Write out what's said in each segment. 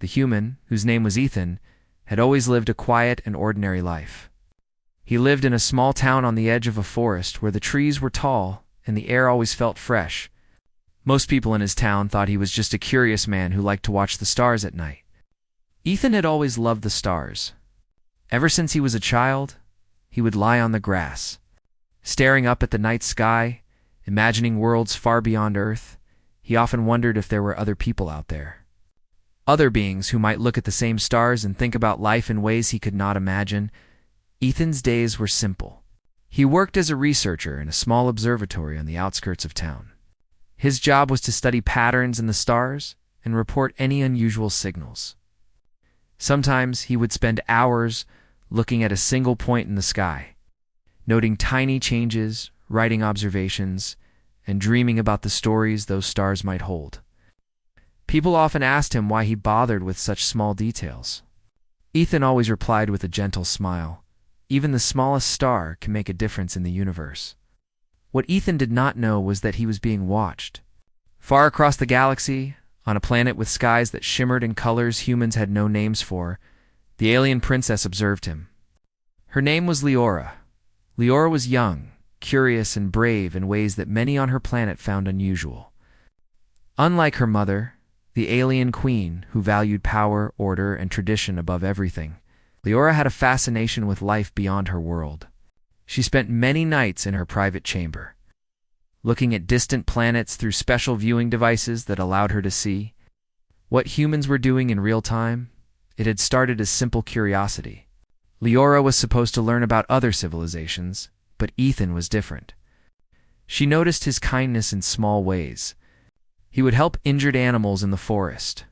the human, whose name was Ethan, had always lived a quiet and ordinary life. He lived in a small town on the edge of a forest where the trees were tall and the air always felt fresh. Most people in his town thought he was just a curious man who liked to watch the stars at night. Ethan had always loved the stars. Ever since he was a child, he would lie on the grass, staring up at the night sky, imagining worlds far beyond Earth. He often wondered if there were other people out there. Other beings who might look at the same stars and think about life in ways he could not imagine. Ethan's days were simple. He worked as a researcher in a small observatory on the outskirts of town. His job was to study patterns in the stars and report any unusual signals. Sometimes he would spend hours looking at a single point in the sky, noting tiny changes, writing observations, and dreaming about the stories those stars might hold. People often asked him why he bothered with such small details. Ethan always replied with a gentle smile, "Even the smallest star can make a difference in the universe." What Ethan did not know was that he was being watched. Far across the galaxy, on a planet with skies that shimmered in colors humans had no names for, the alien princess observed him. Her name was Leora. Leora was young, curious, and brave in ways that many on her planet found unusual. Unlike her mother, the alien queen, who valued power, order, and tradition above everything, Leora had a fascination with life beyond her world. She spent many nights in her private chamber, looking at distant planets through special viewing devices that allowed her to see what humans were doing in real time. It had started as simple curiosity. Leora was supposed to learn about other civilizations, but Ethan was different. She noticed his kindness in small ways. He would help injured animals in the forest.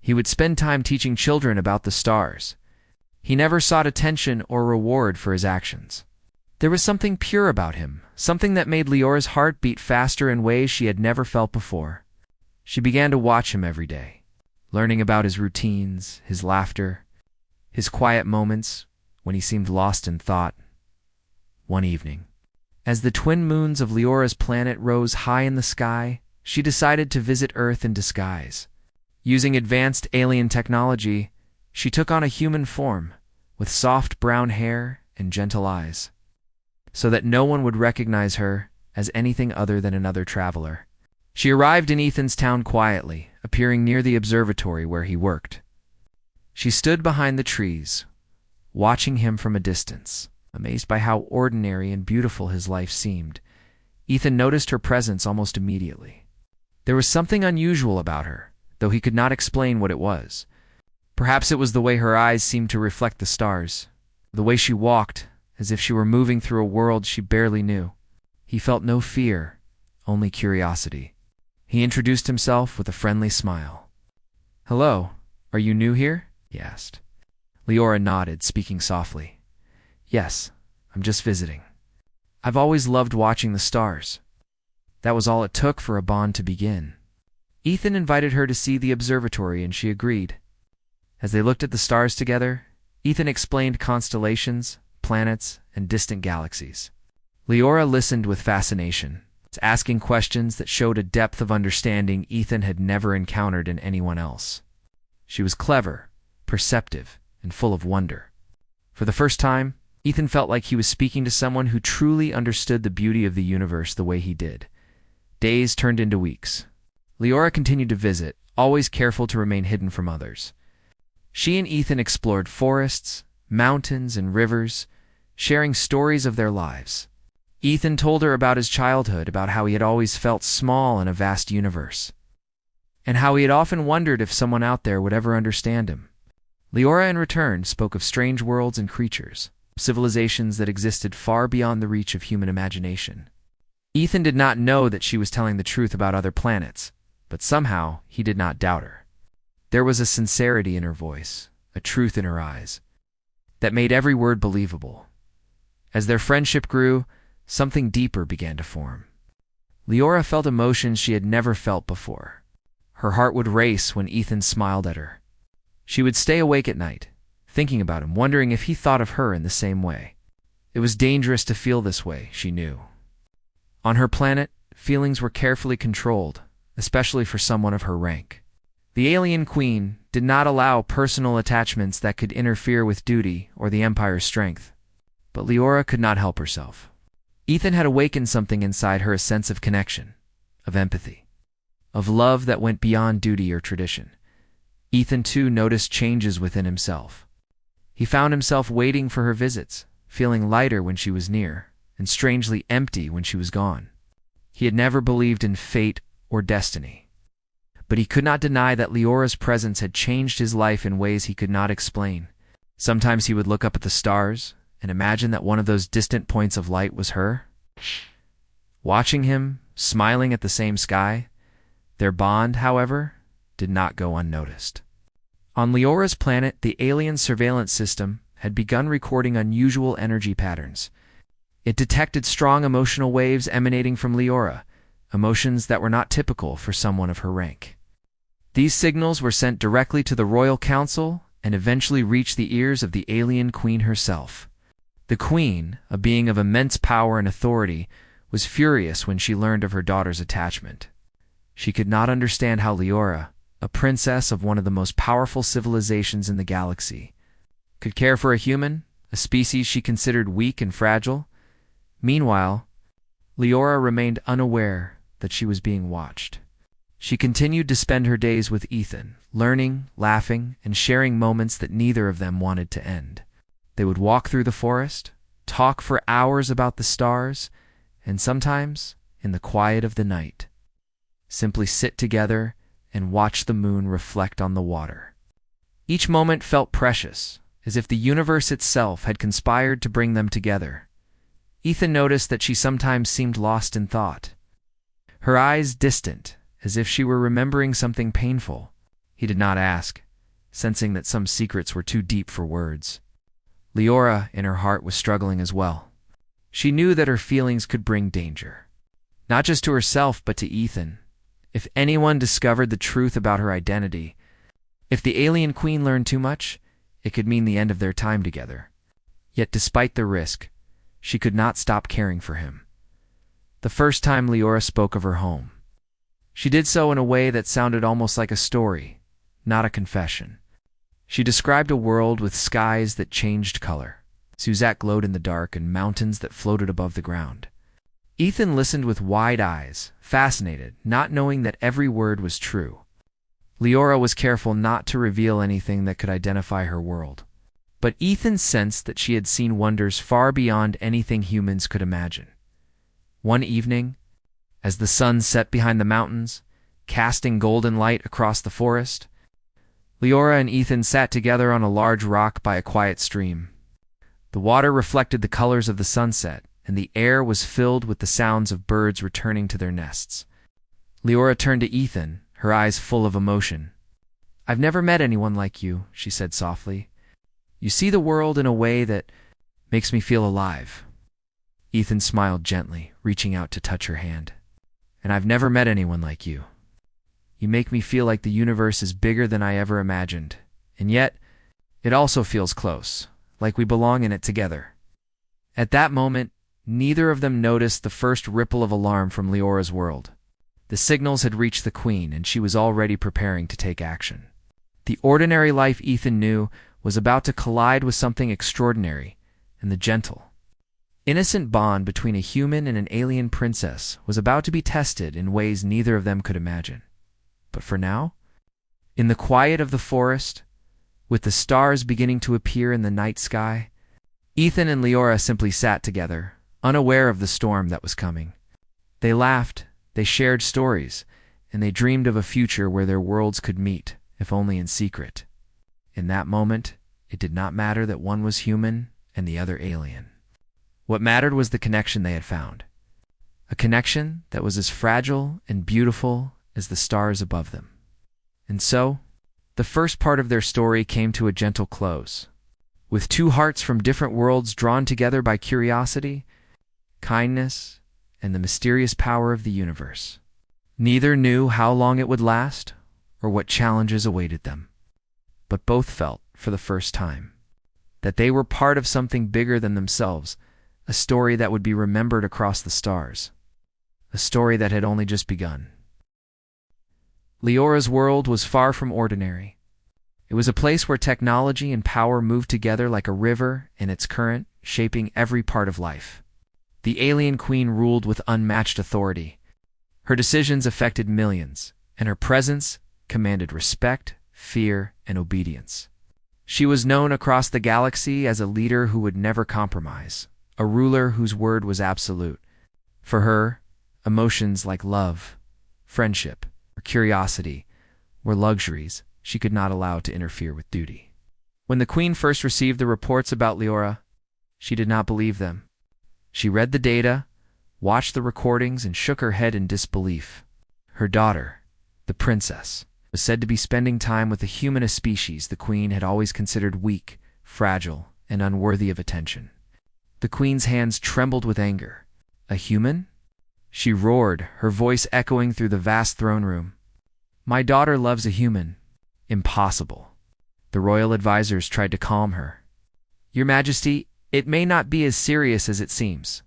He would spend time teaching children about the stars. He never sought attention or reward for his actions. There was something pure about him, something that made Leora's heart beat faster in ways she had never felt before. She began to watch him every day, learning about his routines, his laughter, his quiet moments when he seemed lost in thought. One evening, as the twin moons of Leora's planet rose high in the sky, she decided to visit Earth in disguise. Using advanced alien technology, she took on a human form, with soft brown hair and gentle eyes, so that no one would recognize her as anything other than another traveler. She arrived in Ethan's town quietly, appearing near the observatory where he worked. She stood behind the trees, watching him from a distance, amazed by how ordinary and beautiful his life seemed. Ethan noticed her presence almost immediately. There was something unusual about her, though he could not explain what it was. Perhaps it was the way her eyes seemed to reflect the stars, the way she walked, as if she were moving through a world she barely knew. He felt no fear, only curiosity. He introduced himself with a friendly smile. "Hello, are you new here?" he asked. Leora nodded, speaking softly. "Yes, I'm just visiting. I've always loved watching the stars." That was all it took for a bond to begin. Ethan invited her to see the observatory and she agreed. As they looked at the stars together, Ethan explained constellations, planets, and distant galaxies. Leora listened with fascination, asking questions that showed a depth of understanding Ethan had never encountered in anyone else. She was clever, perceptive, and full of wonder. For the first time, Ethan felt like he was speaking to someone who truly understood the beauty of the universe the way he did. Days turned into weeks. Leora continued to visit, always careful to remain hidden from others. She and Ethan explored forests, mountains, and rivers, sharing stories of their lives. Ethan told her about his childhood, about how he had always felt small in a vast universe, and how he had often wondered if someone out there would ever understand him. Leora, in return, spoke of strange worlds and creatures, civilizations that existed far beyond the reach of human imagination. Ethan did not know that she was telling the truth about other planets, but somehow he did not doubt her. There was a sincerity in her voice, a truth in her eyes, that made every word believable. As their friendship grew, something deeper began to form. Leora felt emotions she had never felt before. Her heart would race when Ethan smiled at her. She would stay awake at night, thinking about him, wondering if he thought of her in the same way. It was dangerous to feel this way, she knew. On her planet, feelings were carefully controlled, especially for someone of her rank. The alien queen did not allow personal attachments that could interfere with duty or the Empire's strength. But Leora could not help herself. Ethan had awakened something inside her, a sense of connection, of empathy, of love that went beyond duty or tradition. Ethan, too, noticed changes within himself. He found himself waiting for her visits, feeling lighter when she was near, and strangely empty when she was gone. He had never believed in fate or destiny, but he could not deny that Leora's presence had changed his life in ways he could not explain. Sometimes he would look up at the stars and imagine that one of those distant points of light was her. Watching him, smiling at the same sky, their bond, however, did not go unnoticed. On Leora's planet, the alien surveillance system had begun recording unusual energy patterns. It detected strong emotional waves emanating from Leora, emotions that were not typical for someone of her rank. These signals were sent directly to the Royal Council and eventually reached the ears of the alien queen herself. The queen, a being of immense power and authority, was furious when she learned of her daughter's attachment. She could not understand how Leora, a princess of one of the most powerful civilizations in the galaxy, could care for a human, a species she considered weak and fragile. Meanwhile, Leora remained unaware that she was being watched. She continued to spend her days with Ethan, learning, laughing, and sharing moments that neither of them wanted to end. They would walk through the forest, talk for hours about the stars, and sometimes, in the quiet of the night, simply sit together and watch the moon reflect on the water. Each moment felt precious, as if the universe itself had conspired to bring them together. Ethan noticed that she sometimes seemed lost in thought, her eyes distant, as if she were remembering something painful. He did not ask, sensing that some secrets were too deep for words. Leora, in her heart, was struggling as well. She knew that her feelings could bring danger, not just to herself but to Ethan. If anyone discovered the truth about her identity, if the alien queen learned too much, it could mean the end of their time together. Yet despite the risk, she could not stop caring for him. The first time Leora spoke of her home, she did so in a way that sounded almost like a story, not a confession. She described a world with skies that changed color, Suzette glowed in the dark, and mountains that floated above the ground. Ethan listened with wide eyes, fascinated, not knowing that every word was true. Leora was careful not to reveal anything that could identify her world. But Ethan sensed that she had seen wonders far beyond anything humans could imagine. One evening, as the sun set behind the mountains, casting golden light across the forest, Leora and Ethan sat together on a large rock by a quiet stream. The water reflected the colors of the sunset, and the air was filled with the sounds of birds returning to their nests. Leora turned to Ethan, her eyes full of emotion. "I've never met anyone like you," she said softly. "You see the world in a way that makes me feel alive." Ethan smiled gently, reaching out to touch her hand. "And I've never met anyone like you. You make me feel like the universe is bigger than I ever imagined, and yet it also feels close, like we belong in it together." At that moment, neither of them noticed the first ripple of alarm from Leora's world. The signals had reached the queen, and she was already preparing to take action. The ordinary life Ethan knew was about to collide with something extraordinary, and the gentle, innocent bond between a human and an alien princess was about to be tested in ways neither of them could imagine. But for now, in the quiet of the forest, with the stars beginning to appear in the night sky, Ethan and Leora simply sat together, unaware of the storm that was coming. They laughed, they shared stories, and they dreamed of a future where their worlds could meet, if only in secret. In that moment, it did not matter that one was human and the other alien. What mattered was the connection they had found, a connection that was as fragile and beautiful as the stars above them. And so, the first part of their story came to a gentle close, with two hearts from different worlds drawn together by curiosity, kindness, and the mysterious power of the universe. Neither knew how long it would last or what challenges awaited them, but both felt, for the first time, that they were part of something bigger than themselves, a story that would be remembered across the stars, a story that had only just begun. Leora's world was far from ordinary. It was a place where technology and power moved together like a river in its current, shaping every part of life. The alien queen ruled with unmatched authority. Her decisions affected millions, and her presence commanded respect, fear, and obedience. She was known across the galaxy as a leader who would never compromise, a ruler whose word was absolute. For her, emotions like love, friendship, or curiosity were luxuries she could not allow to interfere with duty. When the queen first received the reports about Leora, she did not believe them. She read the data, watched the recordings, and shook her head in disbelief. Her daughter, the princess, was said to be spending time with a humanist species the queen had always considered weak, fragile, and unworthy of attention. The queen's hands trembled with anger. A human? She roared, her voice echoing through the vast throne room. My daughter loves a human. Impossible. The royal advisors tried to calm her. Your Majesty, it may not be as serious as it seems.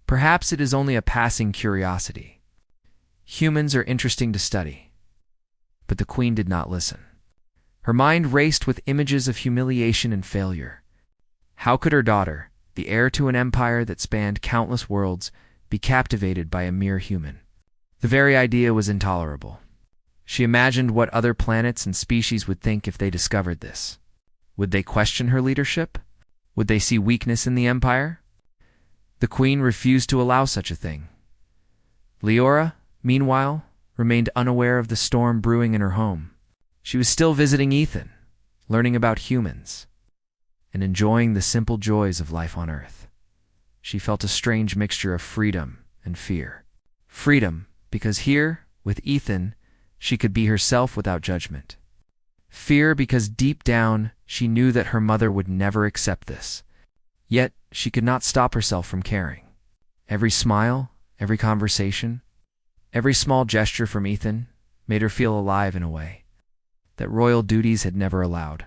Perhaps it is only a passing curiosity. Humans are interesting to study. But the queen did not listen. Her mind raced with images of humiliation and failure. How could her daughter, the heir to an empire that spanned countless worlds, be captivated by a mere human? The very idea was intolerable. She imagined what other planets and species would think if they discovered this. Would they question her leadership? Would they see weakness in the empire? The queen refused to allow such a thing. Leora, meanwhile, remained unaware of the storm brewing in her home. She was still visiting Ethan, learning about humans, and enjoying the simple joys of life on Earth. She felt a strange mixture of freedom and fear. Freedom, because here, with Ethan, she could be herself without judgment. Fear, because deep down, she knew that her mother would never accept this. Yet, she could not stop herself from caring. Every smile, every conversation, every small gesture from Ethan made her feel alive in a way that royal duties had never allowed.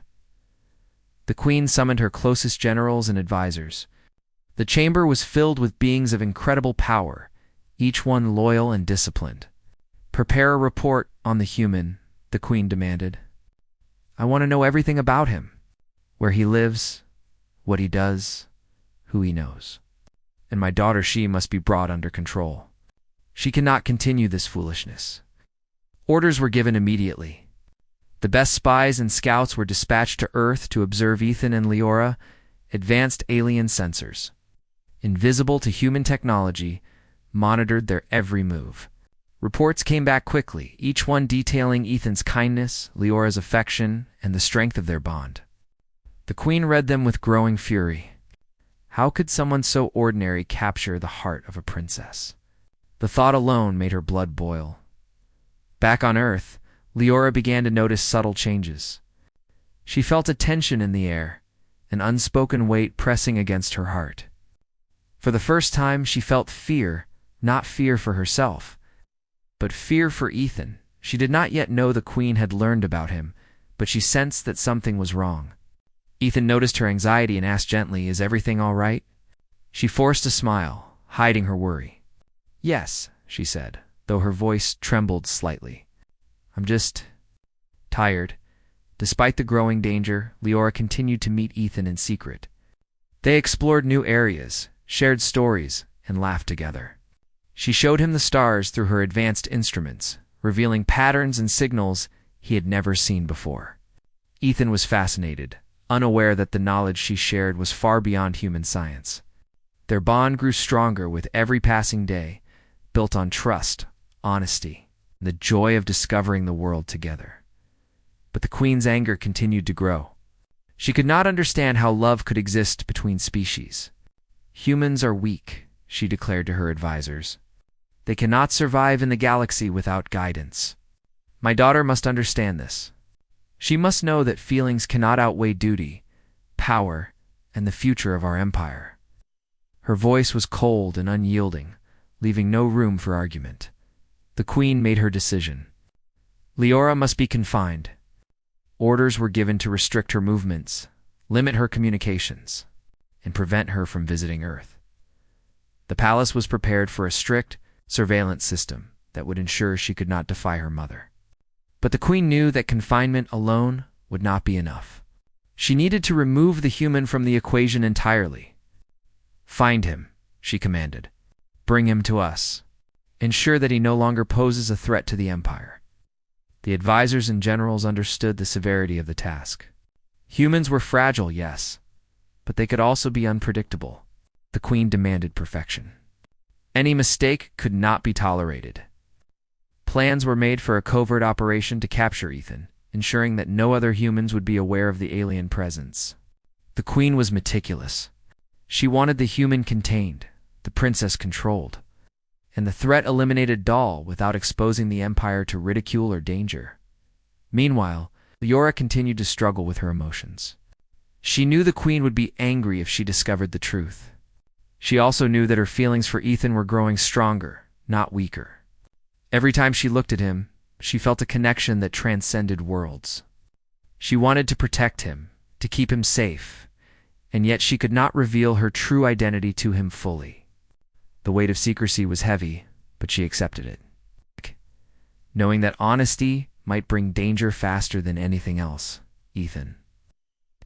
The queen summoned her closest generals and advisors. The chamber was filled with beings of incredible power, each one loyal and disciplined. Prepare a report on the human, the queen demanded. I want to know everything about him, where he lives, what he does, who he knows. And my daughter, she must be brought under control. She cannot continue this foolishness. Orders were given immediately. The best spies and scouts were dispatched to Earth to observe Ethan and Leora. Advanced alien sensors, invisible to human technology, monitored their every move. Reports came back quickly, each one detailing Ethan's kindness, Leora's affection, and the strength of their bond. The queen read them with growing fury. How could someone so ordinary capture the heart of a princess? The thought alone made her blood boil. Back on Earth, Leora began to notice subtle changes. She felt a tension in the air, an unspoken weight pressing against her heart. For the first time, she felt fear, not fear for herself, but fear for Ethan. She did not yet know the queen had learned about him, but she sensed that something was wrong. Ethan noticed her anxiety and asked gently, "Is everything all right?" She forced a smile, hiding her worry. "Yes," she said, though her voice trembled slightly. "I'm just tired." Despite the growing danger, Leora continued to meet Ethan in secret. They explored new areas, shared stories, and laughed together. She showed him the stars through her advanced instruments, revealing patterns and signals he had never seen before. Ethan was fascinated, unaware that the knowledge she shared was far beyond human science. Their bond grew stronger with every passing day, built on trust, honesty, and the joy of discovering the world together. But the queen's anger continued to grow. She could not understand how love could exist between species. Humans are weak, she declared to her advisors. They cannot survive in the galaxy without guidance. My daughter must understand this. She must know that feelings cannot outweigh duty, power, and the future of our empire. Her voice was cold and unyielding, leaving no room for argument. The queen made her decision. Leora must be confined. Orders were given to restrict her movements, limit her communications, and prevent her from visiting Earth. The palace was prepared for a strict surveillance system that would ensure she could not defy her mother. But the queen knew that confinement alone would not be enough. She needed to remove the human from the equation entirely. "Find him," she commanded. "Bring him to us. Ensure that he no longer poses a threat to the empire." The advisors and generals understood the severity of the task. Humans were fragile, yes, but they could also be unpredictable. The queen demanded perfection. Any mistake could not be tolerated. Plans were made for a covert operation to capture Ethan, ensuring that no other humans would be aware of the alien presence. The queen was meticulous. She wanted the human contained, the princess controlled, and the threat eliminated Dahl without exposing the empire to ridicule or danger. Meanwhile, Leora continued to struggle with her emotions. She knew the queen would be angry if she discovered the truth. She also knew that her feelings for Ethan were growing stronger, not weaker. Every time she looked at him, she felt a connection that transcended worlds. She wanted to protect him, to keep him safe, and yet she could not reveal her true identity to him fully. The weight of secrecy was heavy, but she accepted it. Knowing that honesty might bring danger faster than anything else, Ethan,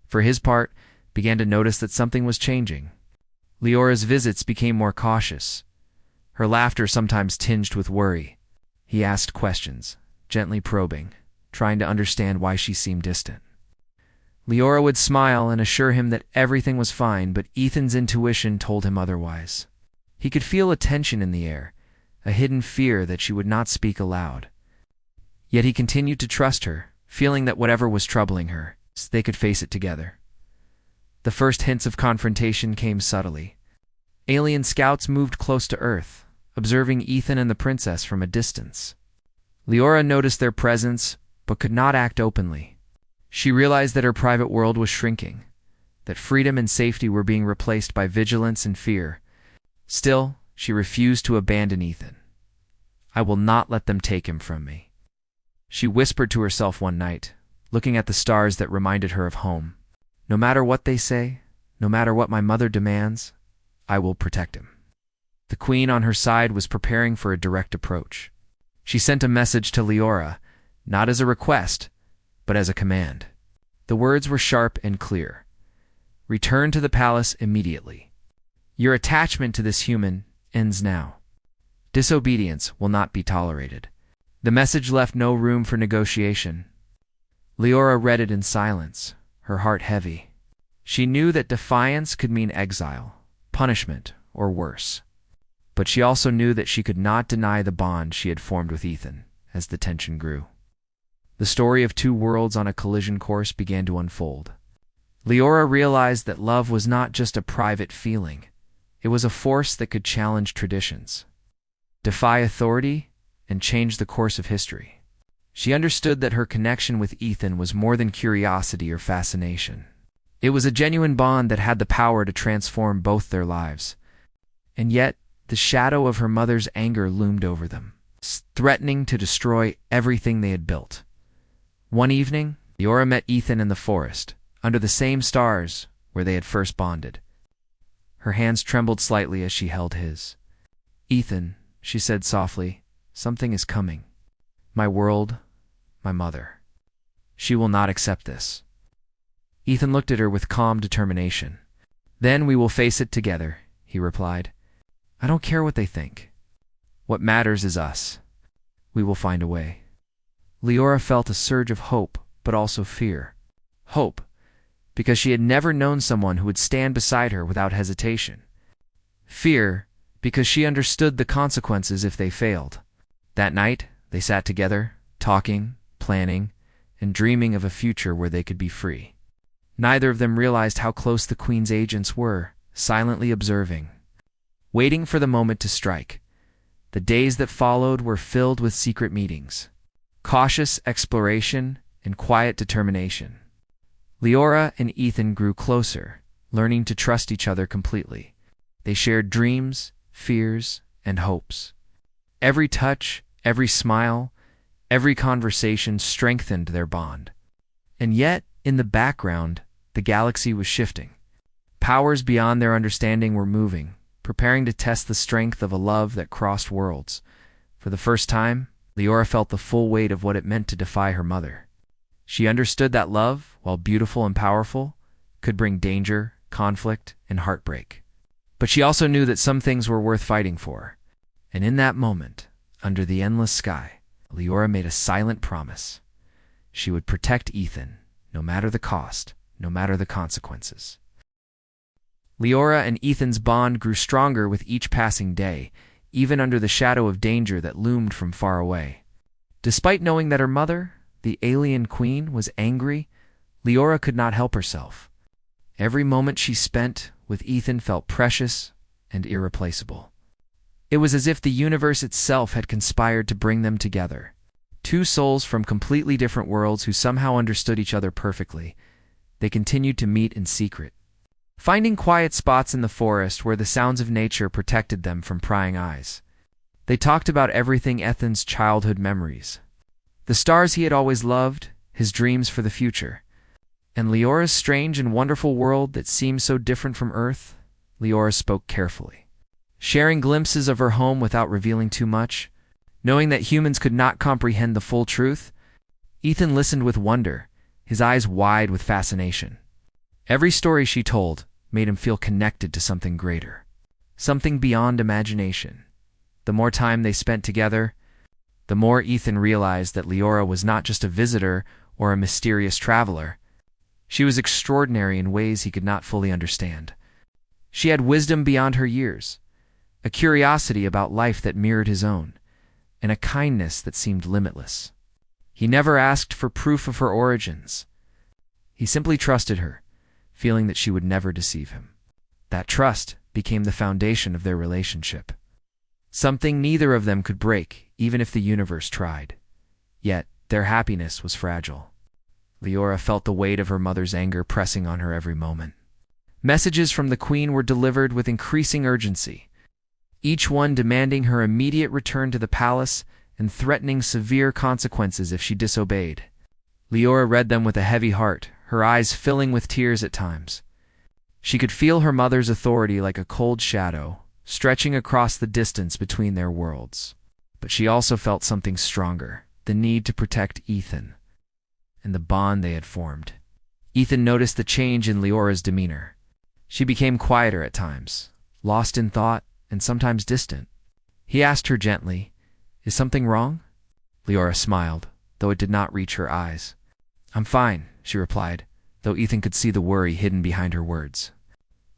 for his part, began to notice that something was changing. Leora's visits became more cautious, her laughter sometimes tinged with worry. He asked questions, gently probing, trying to understand why she seemed distant. Leora would smile and assure him that everything was fine, but Ethan's intuition told him otherwise. He could feel a tension in the air, a hidden fear that she would not speak aloud. Yet he continued to trust her, feeling that whatever was troubling her, they could face it together. The first hints of confrontation came subtly. Alien scouts moved close to Earth, observing Ethan and the princess from a distance. Leora noticed their presence, but could not act openly. She realized that her private world was shrinking, that freedom and safety were being replaced by vigilance and fear. Still, she refused to abandon Ethan. "I will not let them take him from me," she whispered to herself one night, looking at the stars that reminded her of home. "No matter what they say, no matter what my mother demands, I will protect him." The queen on her side was preparing for a direct approach. She sent a message to Leora, not as a request, but as a command. The words were sharp and clear. "Return to the palace immediately. Your attachment to this human ends now. Disobedience will not be tolerated." The message left no room for negotiation. Leora read it in silence, her heart heavy. She knew that defiance could mean exile, punishment, or worse. But she also knew that she could not deny the bond she had formed with Ethan as the tension grew. The story of two worlds on a collision course began to unfold. Leora realized that love was not just a private feeling. It was a force that could challenge traditions, defy authority, and change the course of history. She understood that her connection with Ethan was more than curiosity or fascination. It was a genuine bond that had the power to transform both their lives. And yet, the shadow of her mother's anger loomed over them, threatening to destroy everything they had built. One evening, Leora met Ethan in the forest, under the same stars where they had first bonded. Her hands trembled slightly as she held his. "Ethan," she said softly, "something is coming. My world, my mother. She will not accept this." Ethan looked at her with calm determination. "Then we will face it together," he replied. "I don't care what they think. What matters is us. We will find a way." Leora felt a surge of hope, but also fear. Hope, because she had never known someone who would stand beside her without hesitation. Fear, because she understood the consequences if they failed. That night, they sat together, talking, planning, and dreaming of a future where they could be free. Neither of them realized how close the queen's agents were, silently observing, waiting for the moment to strike. The days that followed were filled with secret meetings, cautious exploration, and quiet determination. Leora and Ethan grew closer, learning to trust each other completely. They shared dreams, fears, and hopes. Every touch, every smile, every conversation strengthened their bond. And yet, in the background, the galaxy was shifting. Powers beyond their understanding were moving, preparing to test the strength of a love that crossed worlds. For the first time, Leora felt the full weight of what it meant to defy her mother. She understood that love, while beautiful and powerful, could bring danger, conflict, and heartbreak. But she also knew that some things were worth fighting for. And in that moment, under the endless sky, Leora made a silent promise. She would protect Ethan, no matter the cost, no matter the consequences. Leora and Ethan's bond grew stronger with each passing day, even under the shadow of danger that loomed from far away. Despite knowing that her mother, the alien queen, was angry, Leora could not help herself. Every moment she spent with Ethan felt precious and irreplaceable. It was as if the universe itself had conspired to bring them together. Two souls from completely different worlds who somehow understood each other perfectly. They continued to meet in secret, finding quiet spots in the forest where the sounds of nature protected them from prying eyes. They talked about everything: Ethan's childhood memories, the stars he had always loved, his dreams for the future, and Leora's strange and wonderful world that seemed so different from Earth. Leora spoke carefully, sharing glimpses of her home without revealing too much. Knowing that humans could not comprehend the full truth, Ethan listened with wonder, his eyes wide with fascination. Every story she told made him feel connected to something greater, something beyond imagination. The more time they spent together, the more Ethan realized that Leora was not just a visitor or a mysterious traveler. She was extraordinary in ways he could not fully understand. She had wisdom beyond her years, a curiosity about life that mirrored his own, and a kindness that seemed limitless. He never asked for proof of her origins. He simply trusted her, feeling that she would never deceive him. That trust became the foundation of their relationship, something neither of them could break, even if the universe tried. Yet, their happiness was fragile. Leora felt the weight of her mother's anger pressing on her every moment. Messages from the queen were delivered with increasing urgency, each one demanding her immediate return to the palace and threatening severe consequences if she disobeyed. Leora read them with a heavy heart, her eyes filling with tears at times. She could feel her mother's authority like a cold shadow, stretching across the distance between their worlds. But she also felt something stronger, the need to protect Ethan, and the bond they had formed. Ethan noticed the change in Leora's demeanor. She became quieter at times, lost in thought, and sometimes distant. He asked her gently, "Is something wrong?" Leora smiled, though it did not reach her eyes. "I'm fine," she replied, though Ethan could see the worry hidden behind her words.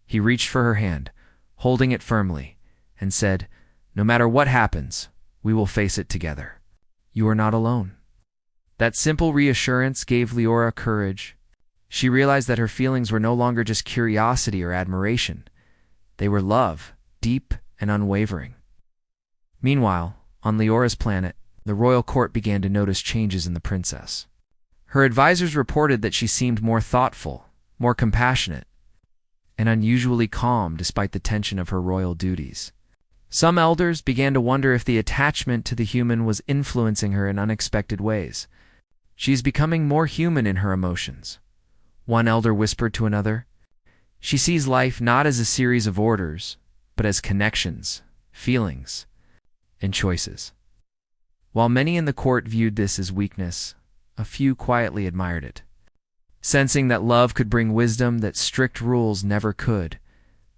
He reached for her hand, holding it firmly, and said, "No matter what happens, we will face it together. You are not alone." That simple reassurance gave Leora courage. She realized that her feelings were no longer just curiosity or admiration. They were love, deep and unwavering. Meanwhile, on Leora's planet, the royal court began to notice changes in the princess. Her advisors reported that she seemed more thoughtful, more compassionate, and unusually calm despite the tension of her royal duties. Some elders began to wonder if the attachment to the human was influencing her in unexpected ways. "She is becoming more human in her emotions," one elder whispered to another. "She sees life not as a series of orders, but as connections, feelings, and choices." While many in the court viewed this as weakness, a few quietly admired it. Sensing that love could bring wisdom that strict rules never could,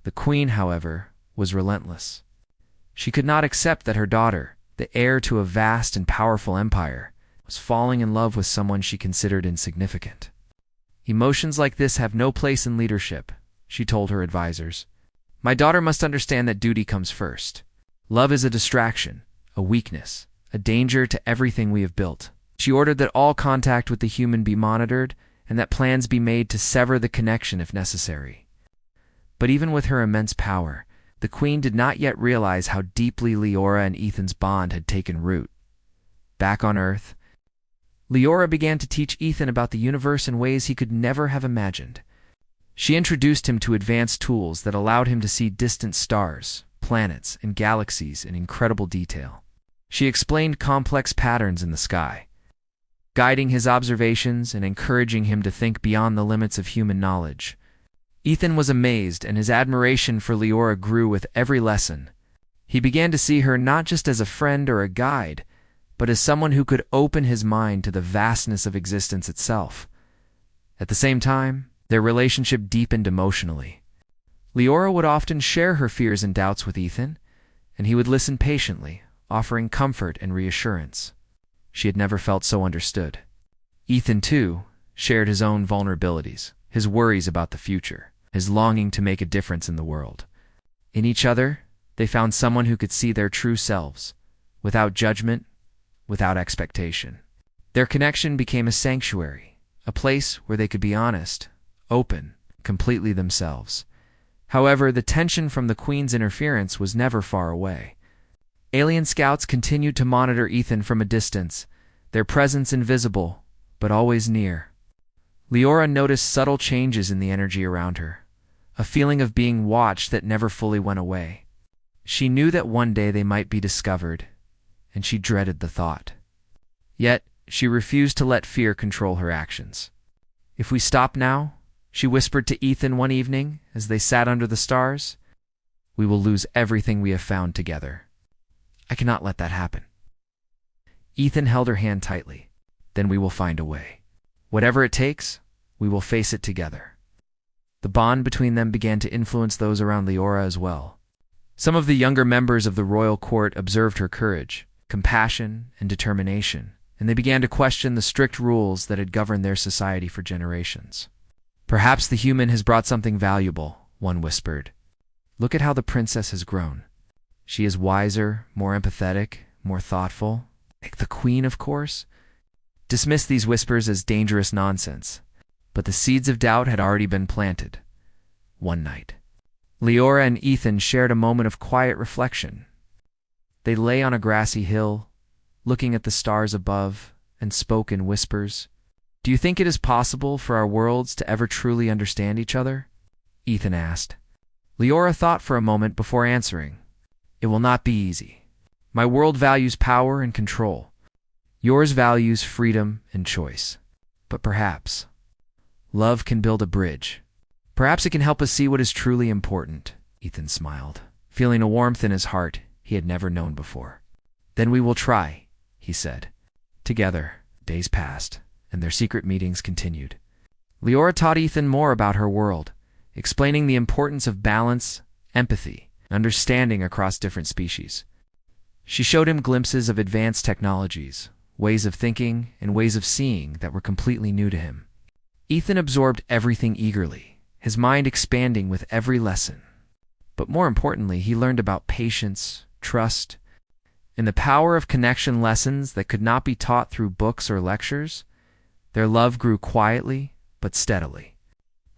the queen, however, was relentless. She could not accept that her daughter, the heir to a vast and powerful empire, was falling in love with someone she considered insignificant. "Emotions like this have no place in leadership," she told her advisors. "My daughter must understand that duty comes first. Love is a distraction, a weakness, a danger to everything we have built." She ordered that all contact with the human be monitored and that plans be made to sever the connection if necessary. But even with her immense power, the queen did not yet realize how deeply Leora and Ethan's bond had taken root. Back on Earth, Leora began to teach Ethan about the universe in ways he could never have imagined. She introduced him to advanced tools that allowed him to see distant stars, planets, and galaxies in incredible detail. She explained complex patterns in the sky, guiding his observations and encouraging him to think beyond the limits of human knowledge. Ethan was amazed, and his admiration for Leora grew with every lesson. He began to see her not just as a friend or a guide, but as someone who could open his mind to the vastness of existence itself. At the same time, their relationship deepened emotionally. Leora would often share her fears and doubts with Ethan, and he would listen patiently, offering comfort and reassurance. She had never felt so understood. Ethan, too, shared his own vulnerabilities, his worries about the future, his longing to make a difference in the world. In each other, they found someone who could see their true selves, without judgment, without expectation. Their connection became a sanctuary, a place where they could be honest, open, completely themselves. However, the tension from the Queen's interference was never far away. Alien scouts continued to monitor Ethan from a distance, their presence invisible, but always near. Leora noticed subtle changes in the energy around her, a feeling of being watched that never fully went away. She knew that one day they might be discovered, and she dreaded the thought. Yet, she refused to let fear control her actions. "If we stop now," she whispered to Ethan one evening as they sat under the stars, "we will lose everything we have found together. I cannot let that happen." Ethan held her hand tightly. "Then we will find a way. Whatever it takes, we will face it together." The bond between them began to influence those around Leora as well. Some of the younger members of the royal court observed her courage, compassion, and determination, and they began to question the strict rules that had governed their society for generations. "Perhaps the human has brought something valuable," one whispered. "Look at how the princess has grown. She is wiser, more empathetic, more thoughtful. Like the Queen, of course." Dismiss these whispers as dangerous nonsense, but the seeds of doubt had already been planted. One night, Leora and Ethan shared a moment of quiet reflection. They lay on a grassy hill, looking at the stars above, and spoke in whispers. "Do you think it is possible for our worlds to ever truly understand each other?" Ethan asked. Leora thought for a moment before answering. "It will not be easy. My world values power and control. Yours values freedom and choice. But perhaps love can build a bridge. Perhaps it can help us see what is truly important." Ethan smiled, feeling a warmth in his heart he had never known before. "Then we will try," he said. Together, days passed, and their secret meetings continued. Leora taught Ethan more about her world, explaining the importance of balance, empathy, and understanding across different species. She showed him glimpses of advanced technologies, ways of thinking, and ways of seeing that were completely new to him. Ethan absorbed everything eagerly, his mind expanding with every lesson. But more importantly, he learned about patience, trust, and the power of connection, lessons that could not be taught through books or lectures. Their love grew quietly but steadily,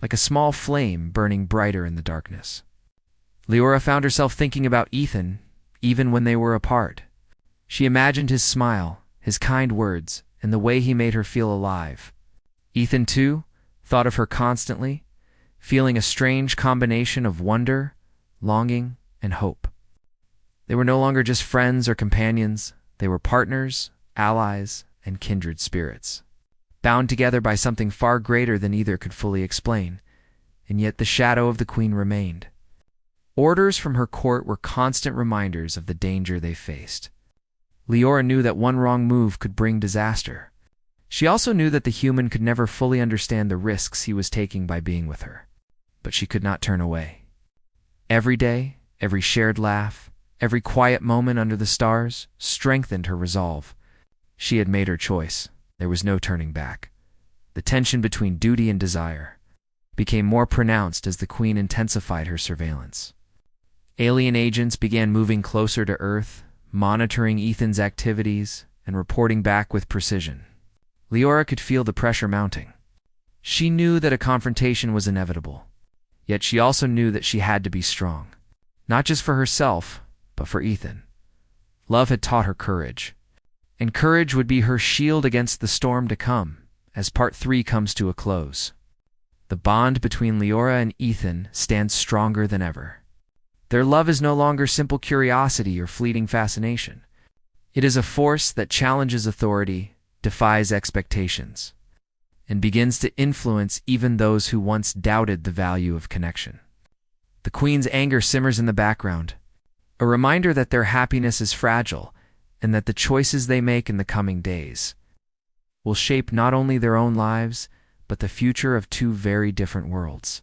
like a small flame burning brighter in the darkness. Leora found herself thinking about Ethan even when they were apart. She imagined his smile, his kind words, and the way he made her feel alive. Ethan, too, thought of her constantly, feeling a strange combination of wonder, longing, and hope. They were no longer just friends or companions. They were partners, allies, and kindred spirits, bound together by something far greater than either could fully explain. And yet the shadow of the Queen remained. Orders from her court were constant reminders of the danger they faced. Leora knew that one wrong move could bring disaster. She also knew that the human could never fully understand the risks he was taking by being with her. But she could not turn away. Every day, every shared laugh, every quiet moment under the stars strengthened her resolve. She had made her choice. There was no turning back. The tension between duty and desire became more pronounced as the Queen intensified her surveillance. Alien agents began moving closer to Earth, monitoring Ethan's activities and reporting back with precision. Leora could feel the pressure mounting. She knew that a confrontation was inevitable, yet she also knew that she had to be strong, not just for herself, but for Ethan. Love had taught her courage, and courage would be her shield against the storm to come as Part 3 comes to a close. The bond between Leora and Ethan stands stronger than ever. Their love is no longer simple curiosity or fleeting fascination. It is a force that challenges authority, defies expectations, and begins to influence even those who once doubted the value of connection. The Queen's anger simmers in the background, a reminder that their happiness is fragile and that the choices they make in the coming days will shape not only their own lives, but the future of two very different worlds.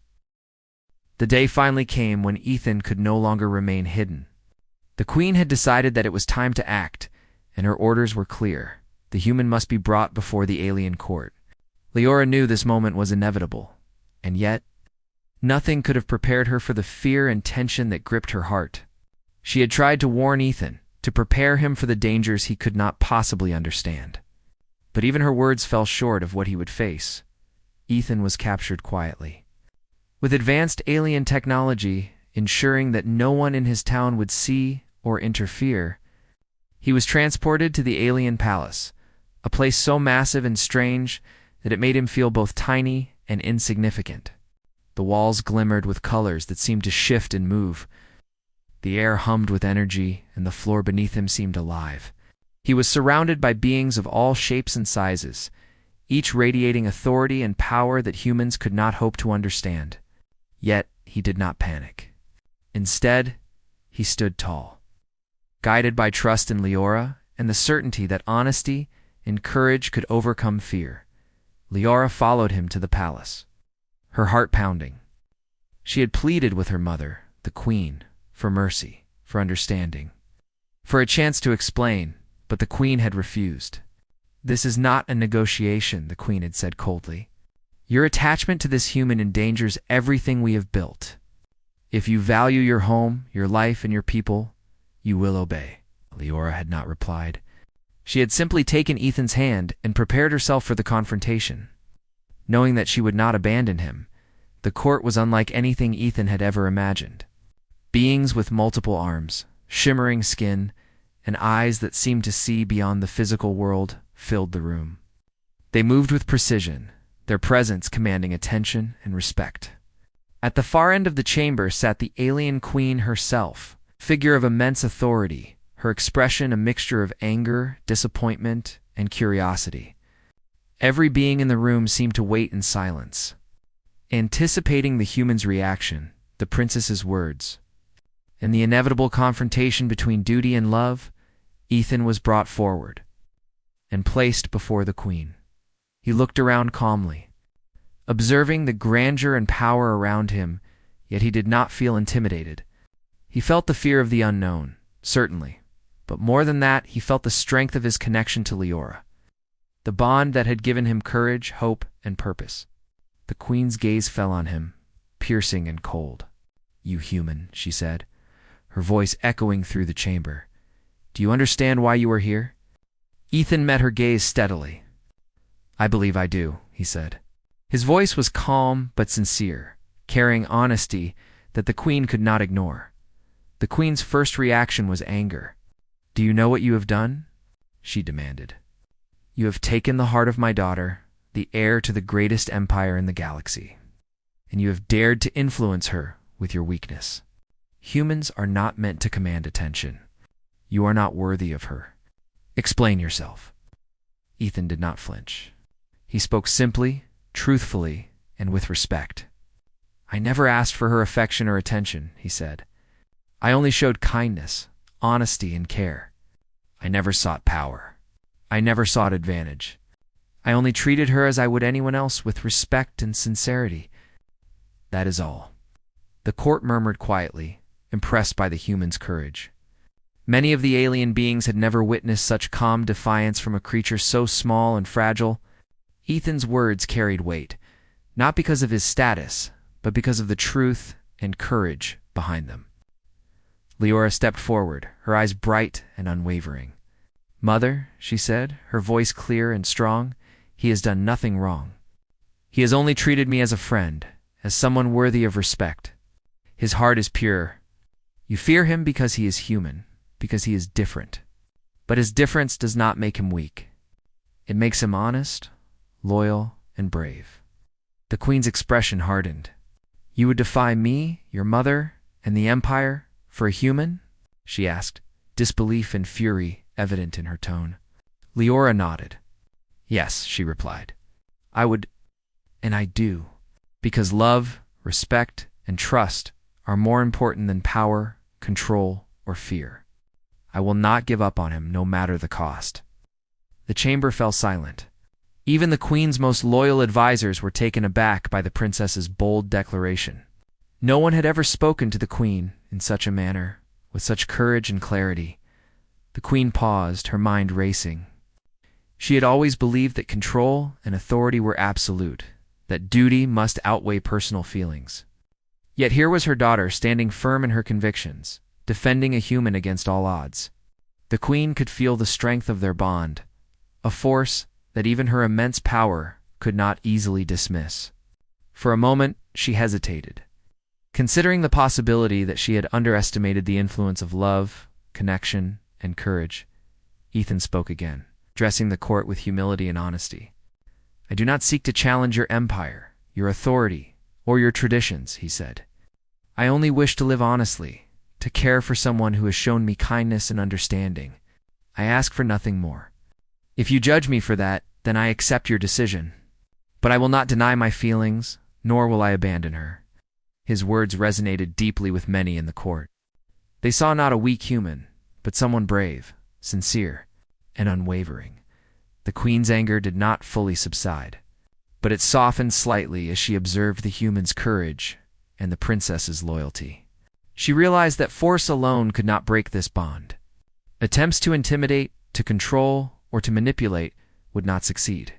The day finally came when Ethan could no longer remain hidden. The Queen had decided that it was time to act, and her orders were clear. The human must be brought before the alien court. Leora knew this moment was inevitable, and yet nothing could have prepared her for the fear and tension that gripped her heart. She had tried to warn Ethan, to prepare him for the dangers he could not possibly understand. But even her words fell short of what he would face. Ethan was captured quietly. With advanced alien technology ensuring that no one in his town would see or interfere, he was transported to the alien palace, a place so massive and strange that it made him feel both tiny and insignificant. The walls glimmered with colors that seemed to shift and move. The air hummed with energy, and the floor beneath him seemed alive. He was surrounded by beings of all shapes and sizes, each radiating authority and power that humans could not hope to understand. Yet he did not panic. Instead, he stood tall, guided by trust in Leora and the certainty that honesty and courage could overcome fear. Leora followed him to the palace, her heart pounding. She had pleaded with her mother, the Queen, for mercy, for understanding, for a chance to explain, but the Queen had refused. "This is not a negotiation," the Queen had said coldly. "Your attachment to this human endangers everything we have built. If you value your home, your life, and your people, you will obey." Leora had not replied. She had simply taken Ethan's hand and prepared herself for the confrontation. Knowing that she would not abandon him, the court was unlike anything Ethan had ever imagined. Beings with multiple arms, shimmering skin, and eyes that seemed to see beyond the physical world filled the room. They moved with precision, their presence commanding attention and respect. At the far end of the chamber sat the alien queen herself, figure of immense authority, her expression a mixture of anger, disappointment, and curiosity. Every being in the room seemed to wait in silence, anticipating the human's reaction, the princess's words. In the inevitable confrontation between duty and love, Ethan was brought forward and placed before the Queen. He looked around calmly, observing the grandeur and power around him, yet he did not feel intimidated. He felt the fear of the unknown, certainly, but more than that, he felt the strength of his connection to Leora, the bond that had given him courage, hope, and purpose. The Queen's gaze fell on him, piercing and cold. "You human," she said, her voice echoing through the chamber. "Do you understand why you are here?" Ethan met her gaze steadily. "I believe I do," he said. His voice was calm but sincere, carrying honesty that the Queen could not ignore. The Queen's first reaction was anger. "Do you know what you have done?" she demanded. "You have taken the heart of my daughter, the heir to the greatest empire in the galaxy, and you have dared to influence her with your weakness. Humans are not meant to command attention. You are not worthy of her. Explain yourself." Ethan did not flinch. He spoke simply, truthfully, and with respect. "I never asked for her affection or attention," he said. "I only showed kindness, honesty, and care. I never sought power. I never sought advantage. I only treated her as I would anyone else, with respect and sincerity. That is all." The court murmured quietly, impressed by the human's courage. Many of the alien beings had never witnessed such calm defiance from a creature so small and fragile. Ethan's words carried weight, not because of his status, but because of the truth and courage behind them. Leora stepped forward, her eyes bright and unwavering. "Mother," she said, her voice clear and strong, "he has done nothing wrong. He has only treated me as a friend, as someone worthy of respect. His heart is pure. You fear him because he is human, because he is different. But his difference does not make him weak. It makes him honest, loyal, and brave." The Queen's expression hardened. "You would defy me, your mother, and the Empire for a human?" she asked, disbelief and fury evident in her tone. Leora nodded. "Yes," she replied. "I would, and I do, because love, respect, and trust are more important than power, control, or fear. I will not give up on him, no matter the cost." The chamber fell silent. Even the queen's most loyal advisers were taken aback by the princess's bold declaration. No one had ever spoken to the queen in such a manner, with such courage and clarity. The queen paused, her mind racing. She had always believed that control and authority were absolute, that duty must outweigh personal feelings. Yet here was her daughter standing firm in her convictions, defending a human against all odds. The queen could feel the strength of their bond, a force that even her immense power could not easily dismiss. For a moment, she hesitated, considering the possibility that she had underestimated the influence of love, connection, and courage. Ethan spoke again, addressing the court with humility and honesty. "I do not seek to challenge your empire, your authority, or your traditions," he said. "I only wish to live honestly, to care for someone who has shown me kindness and understanding. I ask for nothing more. If you judge me for that, then I accept your decision. But I will not deny my feelings, nor will I abandon her." His words resonated deeply with many in the court. They saw not a weak human, but someone brave, sincere, and unwavering. The queen's anger did not fully subside, but it softened slightly as she observed the human's courage and the princess's loyalty. She realized that force alone could not break this bond. Attempts to intimidate, to control, or to manipulate would not succeed.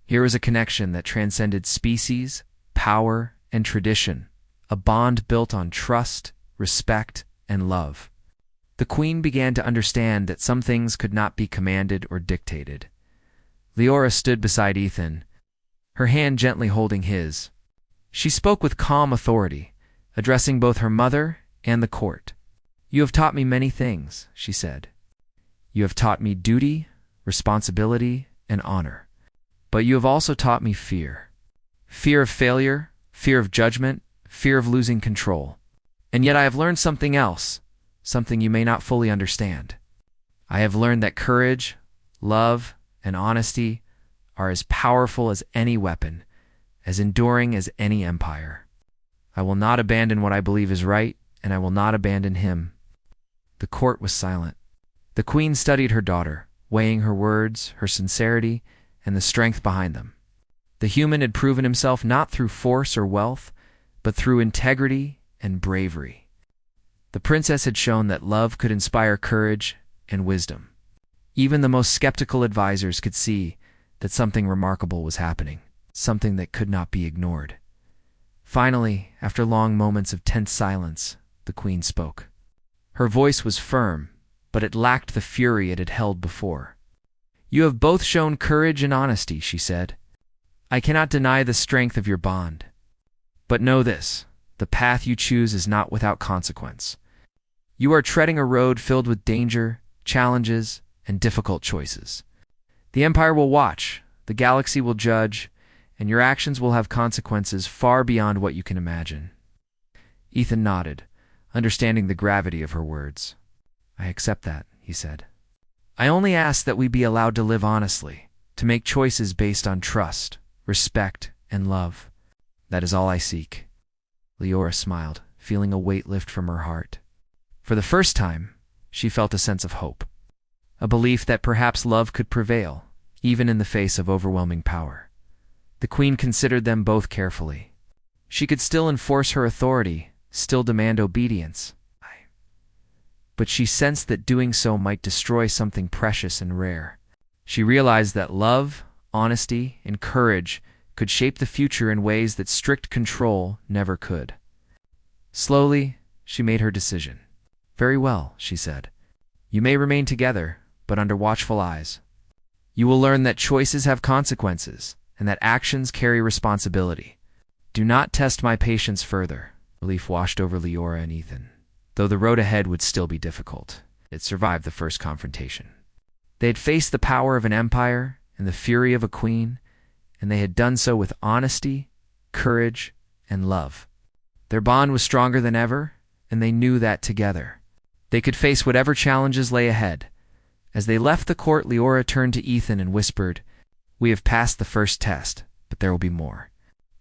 Here was a connection that transcended species, power, and tradition, a bond built on trust, respect, and love. The queen began to understand that some things could not be commanded or dictated. Leora stood beside Ethan, her hand gently holding his. She spoke with calm authority, addressing both her mother and the court. "You have taught me many things," she said. "You have taught me duty, responsibility, and honor. But you have also taught me fear. Fear of failure, fear of judgment, fear of losing control. And yet I have learned something else, something you may not fully understand. I have learned that courage, love, and honesty are as powerful as any weapon, as enduring as any empire. I will not abandon what I believe is right, and I will not abandon him." The court was silent. The queen studied her daughter, weighing her words, her sincerity, and the strength behind them. The human had proven himself not through force or wealth, but through integrity and bravery. The princess had shown that love could inspire courage and wisdom. Even the most skeptical advisors could see that something remarkable was happening, something that could not be ignored. Finally, after long moments of tense silence, the queen spoke. Her voice was firm, but it lacked the fury it had held before. "You have both shown courage and honesty," she said. "I cannot deny the strength of your bond. But know this, the path you choose is not without consequence. You are treading a road filled with danger, challenges, and difficult choices. The Empire will watch, the galaxy will judge, and your actions will have consequences far beyond what you can imagine." Ethan nodded, understanding the gravity of her words. "I accept that," he said. "I only ask that we be allowed to live honestly, to make choices based on trust, respect, and love. That is all I seek." Leora smiled, feeling a weight lift from her heart. For the first time, she felt a sense of hope, a belief that perhaps love could prevail, even in the face of overwhelming power. The queen considered them both carefully. She could still enforce her authority, still demand obedience. But she sensed that doing so might destroy something precious and rare. She realized that love, honesty, and courage could shape the future in ways that strict control never could. Slowly, she made her decision. "Very well," she said. "You may remain together, but under watchful eyes. You will learn that choices have consequences, and that actions carry responsibility. Do not test my patience further." Relief washed over Leora and Ethan. Though the road ahead would still be difficult, it survived the first confrontation. They had faced the power of an empire and the fury of a queen, and they had done so with honesty, courage, and love. Their bond was stronger than ever, and they knew that together they could face whatever challenges lay ahead. As they left the court, Leora turned to Ethan and whispered, "We have passed the first test, but there will be more.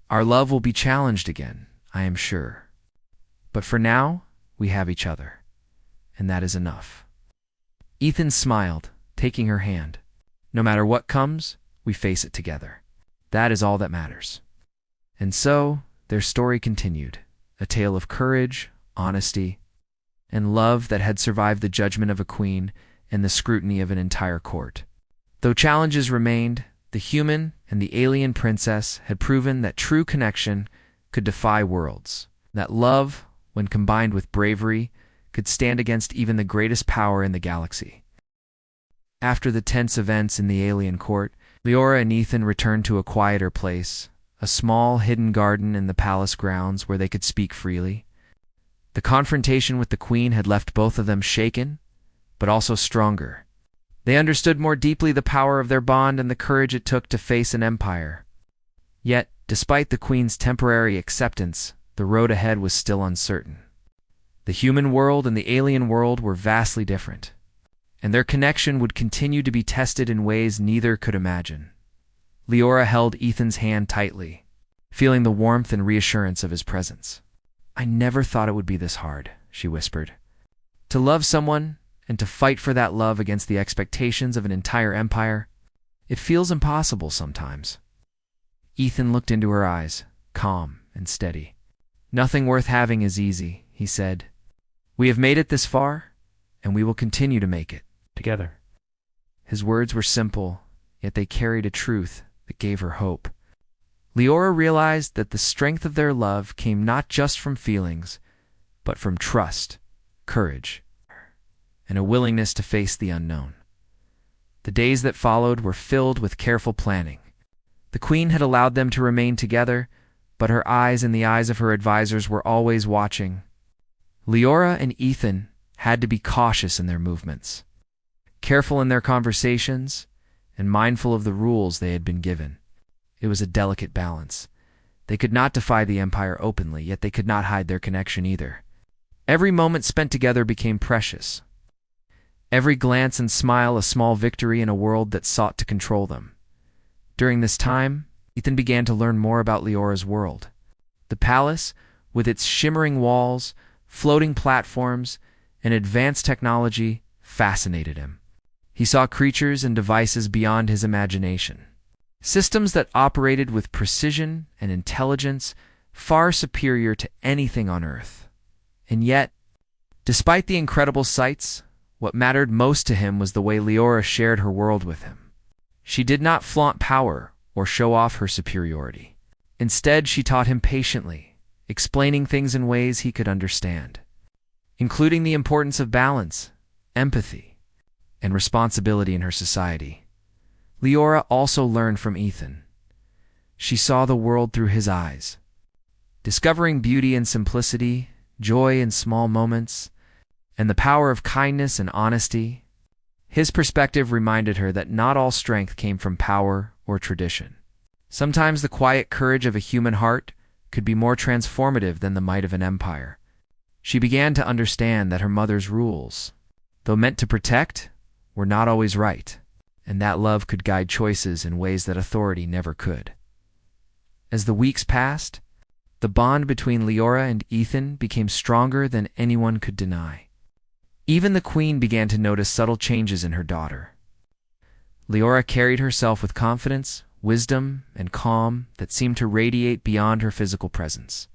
Our love will be challenged again, I am sure. But for now, we have each other, and that is enough." Ethan smiled, taking her hand. No matter what comes, we face it together. That is all that matters. And so, their story continued, a tale of courage, honesty, and love that had survived the judgment of a queen and the scrutiny of an entire court. Though challenges remained, the human and the alien princess had proven that true connection could defy worlds, that love, when combined with bravery, could stand against even the greatest power in the galaxy. After the tense events in the alien court, Leora and Ethan returned to a quieter place, a small hidden garden in the palace grounds where they could speak freely. The confrontation with the queen had left both of them shaken, but also stronger. They understood more deeply the power of their bond and the courage it took to face an empire. Yet, despite the queen's temporary acceptance, the road ahead was still uncertain. The human world and the alien world were vastly different, and their connection would continue to be tested in ways neither could imagine. Leora held Ethan's hand tightly, feeling the warmth and reassurance of his presence. "I never thought it would be this hard," she whispered. "To love someone and to fight for that love against the expectations of an entire empire, it feels impossible sometimes." Ethan looked into her eyes, calm and steady. "Nothing worth having is easy," he said. "We have made it this far, and we will continue to make it together." His words were simple, yet they carried a truth that gave her hope. Leora realized that the strength of their love came not just from feelings, but from trust, courage, and a willingness to face the unknown. The days that followed were filled with careful planning. The queen had allowed them to remain together, but her eyes and the eyes of her advisors were always watching. Leora and Ethan had to be cautious in their movements, careful in their conversations, and mindful of the rules they had been given. It was a delicate balance. They could not defy the Empire openly, yet they could not hide their connection either. Every moment spent together became precious. Every glance and smile a small victory in a world that sought to control them. During this time, Ethan began to learn more about Leora's world. The palace, with its shimmering walls, floating platforms, and advanced technology, fascinated him. He saw creatures and devices beyond his imagination. Systems that operated with precision and intelligence far superior to anything on Earth. And yet, despite the incredible sights, what mattered most to him was the way Leora shared her world with him. She did not flaunt power or show off her superiority. Instead, she taught him patiently, explaining things in ways he could understand, including the importance of balance, empathy, and responsibility in her society. Leora also learned from Ethan. She saw the world through his eyes, discovering beauty in simplicity, joy in small moments, and the power of kindness and honesty. His perspective reminded her that not all strength came from power or tradition. Sometimes the quiet courage of a human heart could be more transformative than the might of an empire. She began to understand that her mother's rules, though meant to protect, were not always right, and that love could guide choices in ways that authority never could. As the weeks passed, the bond between Leora and Ethan became stronger than anyone could deny. Even the queen began to notice subtle changes in her daughter. Leora carried herself with confidence, wisdom, and calm that seemed to radiate beyond her physical presence.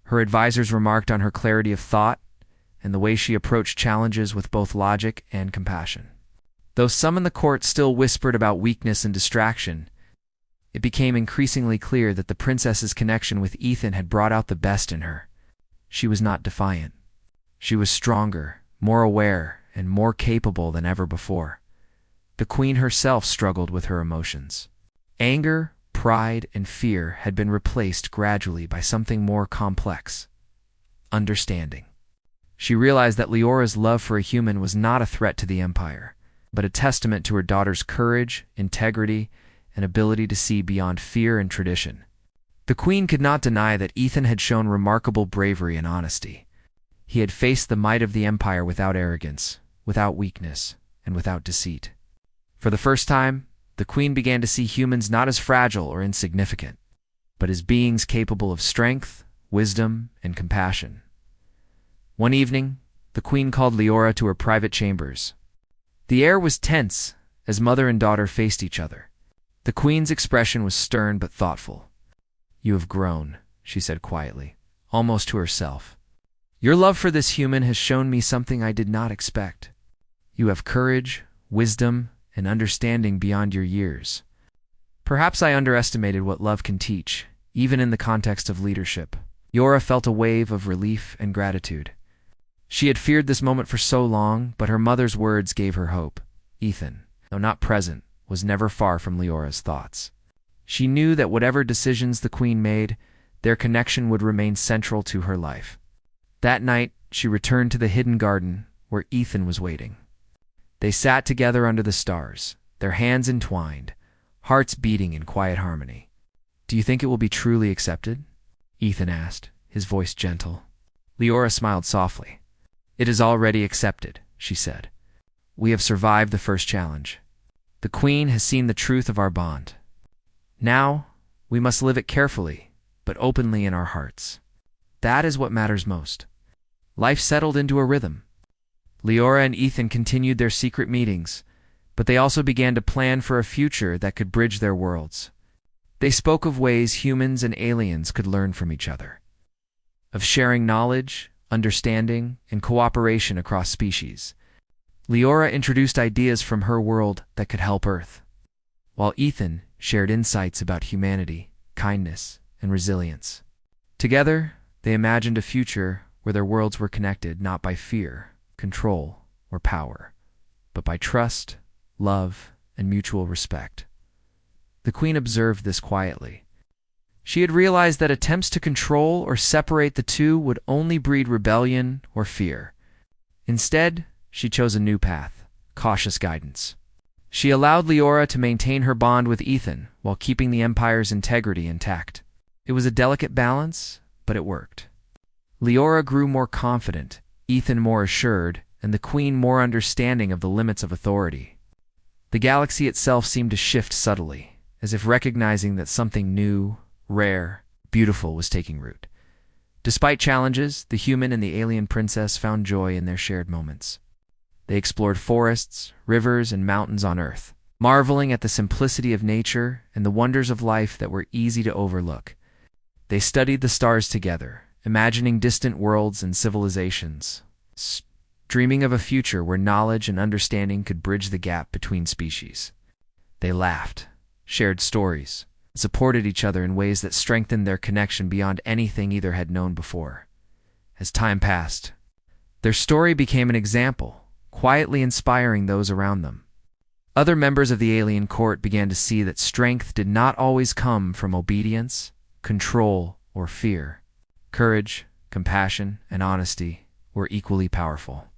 Her advisors remarked on her clarity of thought and the way she approached challenges with both logic and compassion. Though some in the court still whispered about weakness and distraction, it became increasingly clear that the princess's connection with Ethan had brought out the best in her. She was not defiant. She was stronger, more aware, and more capable than ever before. The queen herself struggled with her emotions. Anger, pride, and fear had been replaced gradually by something more complex: understanding. She realized that Leora's love for a human was not a threat to the empire, but a testament to her daughter's courage, integrity, and ability to see beyond fear and tradition. The queen could not deny that Ethan had shown remarkable bravery and honesty. He had faced the might of the empire without arrogance, without weakness, and without deceit. For the first time, the queen began to see humans not as fragile or insignificant, but as beings capable of strength, wisdom, and compassion. One evening, the queen called Leora to her private chambers. The air was tense as mother and daughter faced each other. The queen's expression was stern but thoughtful. "You have grown," she said quietly, almost to herself. "Your love for this human has shown me something I did not expect. You have courage, wisdom, and understanding beyond your years. Perhaps I underestimated what love can teach, even in the context of leadership." Liora felt a wave of relief and gratitude. She had feared this moment for so long, but her mother's words gave her hope. Ethan, though not present, was never far from Leora's thoughts. She knew that whatever decisions the queen made, their connection would remain central to her life. That night, she returned to the hidden garden where Ethan was waiting. They sat together under the stars, their hands entwined, hearts beating in quiet harmony. "Do you think it will be truly accepted?" Ethan asked, his voice gentle. Leora smiled softly. "It is already accepted," she said. "We have survived the first challenge. The queen has seen the truth of our bond. Now, we must live it carefully, but openly in our hearts. That is what matters most." Life settled into a rhythm. Leora and Ethan continued their secret meetings, but they also began to plan for a future that could bridge their worlds. They spoke of ways humans and aliens could learn from each other, of sharing knowledge, understanding, and cooperation across species. Leora introduced ideas from her world that could help Earth, while Ethan shared insights about humanity, kindness, and resilience. Together, they imagined a future where their worlds were connected not by fear, control, or power, but by trust, love, and mutual respect. The queen observed this quietly. She had realized that attempts to control or separate the two would only breed rebellion or fear. Instead, she chose a new path, cautious guidance. She allowed Leora to maintain her bond with Ethan while keeping the Empire's integrity intact. It was a delicate balance, but it worked. Leora grew more confident, Ethan more assured, and the queen more understanding of the limits of authority. The galaxy itself seemed to shift subtly, as if recognizing that something new, rare, beautiful was taking root. Despite challenges, the human and the alien princess found joy in their shared moments. They explored forests, rivers, and mountains on Earth, marveling at the simplicity of nature and the wonders of life that were easy to overlook. They studied the stars together, imagining distant worlds and civilizations, dreaming of a future where knowledge and understanding could bridge the gap between species. They laughed, shared stories, and supported each other in ways that strengthened their connection beyond anything either had known before. As time passed, their story became an example, quietly inspiring those around them. Other members of the alien court began to see that strength did not always come from obedience, control, or fear. Courage, compassion, and honesty were equally powerful.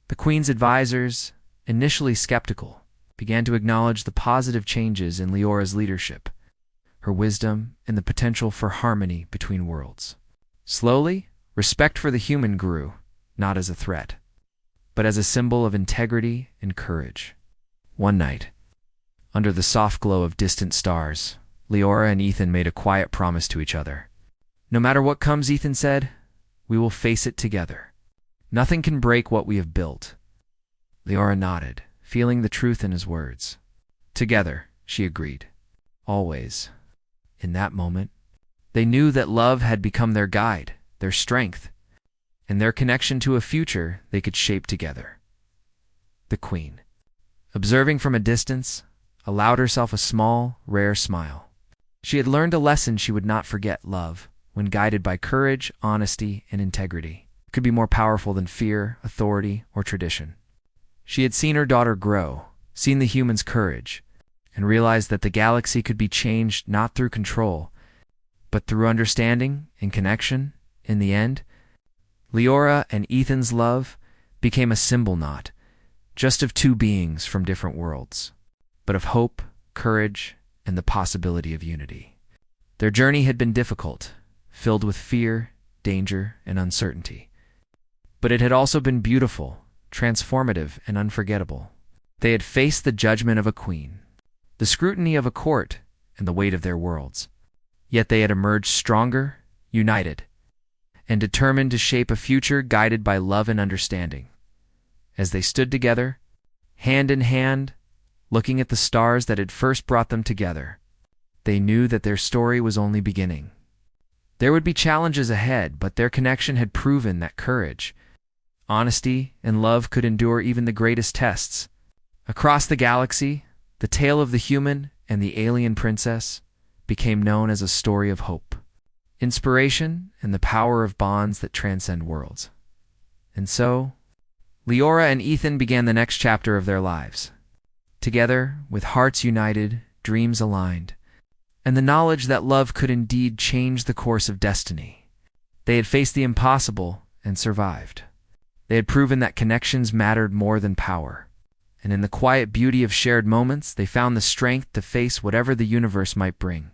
The queen's advisors, initially skeptical, began to acknowledge the positive changes in Leora's leadership, her wisdom, and the potential for harmony between worlds. Slowly, respect for the human grew, not as a threat, but as a symbol of integrity and courage. One night, under the soft glow of distant stars, Leora and Ethan made a quiet promise to each other. "No matter what comes," Ethan said, "we will face it together. Nothing can break what we have built." Leora nodded, feeling the truth in his words. "Together," she agreed. "Always." In that moment, they knew that love had become their guide, their strength, and their connection to a future they could shape together. The queen, observing from a distance, allowed herself a small, rare smile. She had learned a lesson she would not forget: love, when guided by courage, honesty, and integrity, could be more powerful than fear, authority, or tradition. She had seen her daughter grow, seen the human's courage, and realized that the galaxy could be changed not through control, but through understanding and connection. In the end, Leora and Ethan's love became a symbol not just of two beings from different worlds, but of hope, courage, and the possibility of unity. Their journey had been difficult, filled with fear, danger, and uncertainty. But it had also been beautiful, transformative, and unforgettable. They had faced the judgment of a queen, the scrutiny of a court, and the weight of their worlds. Yet they had emerged stronger, united, and determined to shape a future guided by love and understanding. As they stood together, hand in hand, looking at the stars that had first brought them together. They knew that their story was only beginning. There would be challenges ahead, but their connection had proven that courage, honesty, and love could endure even the greatest tests. Across the galaxy, the tale of the human and the alien princess became known as a story of hope, inspiration, and the power of bonds that transcend worlds. And so, Leora and Ethan began the next chapter of their lives. Together, with hearts united, dreams aligned, and the knowledge that love could indeed change the course of destiny. They had faced the impossible and survived. They had proven that connections mattered more than power. And in the quiet beauty of shared moments, they found the strength to face whatever the universe might bring.